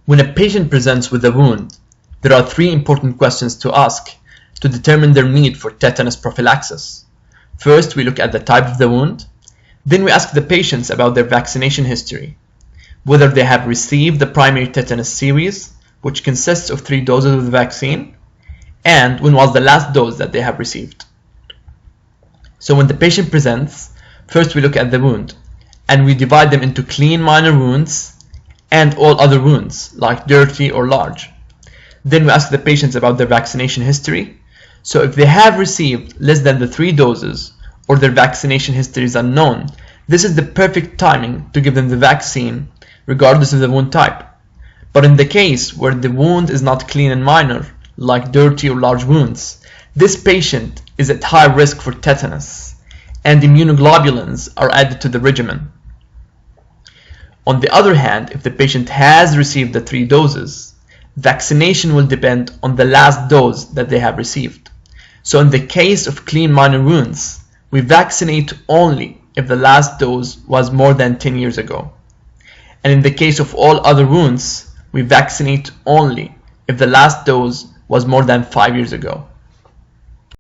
When a patient presents with a wound, there are three important questions to ask to determine their need for tetanus prophylaxis. First, we look at the type of the wound. Then we ask the patients about their vaccination history, whether they have received the primary tetanus series, which consists of 3 doses of the vaccine, and when was the last dose that they have received. So when the patient presents, first we look at the wound, and we divide them into clean minor wounds and all other wounds, like dirty or large. Then we ask the patients about their vaccination history. So if they have received less than the 3 doses, or their vaccination history is unknown, this is the perfect timing to give them the vaccine, regardless of the wound type. But in the case where the wound is not clean and minor, like dirty or large wounds, this patient is at high risk for tetanus, and immunoglobulins are added to the regimen. On the other hand, if the patient has received the 3 doses, vaccination will depend on the last dose that they have received. So in the case of clean minor wounds, we vaccinate only if the last dose was more than 10 years ago. And in the case of all other wounds, we vaccinate only if the last dose was more than 5 years ago.